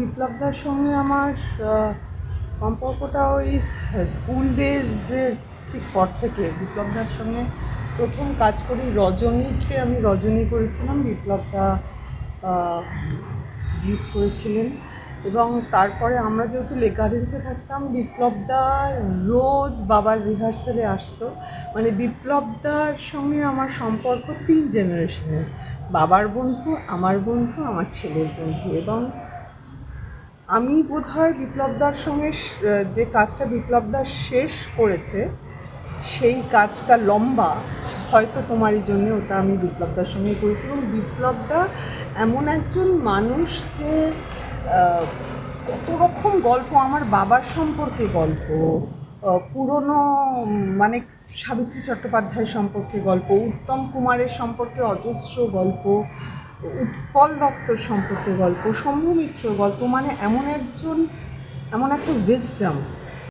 বিপ্লবদার সঙ্গে আমার সম্পর্কটা ওই স্কুল ডেজের ঠিক পর থেকে। বিপ্লবদার সঙ্গে প্রথম কাজ করি রজনীতে, আমি রজনী করেছিলাম, বিপ্লবদা ইউজ করেছিলেন। এবং তারপরে আমরা যেহেতু লেক গার্ডেন্সে থাকতাম, বিপ্লবদা রোজ বাবার রিহার্সালে আসতো। মানে বিপ্লবদার সঙ্গে আমার সম্পর্ক 3 জেনারেশনের, বাবার বন্ধু, আমার বন্ধু, আমার ছেলের বন্ধু। এবং আমি বোধহয় বিপ্লবদার সঙ্গে যে কাজটা বিপ্লবদা শেষ করেছে, সেই কাজটা লম্বা, হয়তো তোমারই জন্য ওটা আমি বিপ্লবদার সঙ্গে করেছি। এবং বিপ্লবদা এমন একজন মানুষ যে কত রকম গল্প, আমার বাবার সম্পর্কে গল্প, পুরনো মানে সাবিত্রী চট্টোপাধ্যায় সম্পর্কে গল্প, উত্তম কুমারের সম্পর্কে অজস্র গল্প, উৎপল দত্তর সম্পর্কে গল্প, শম্ভু মিত্রর গল্প। মানে এমন একটা উইজডম,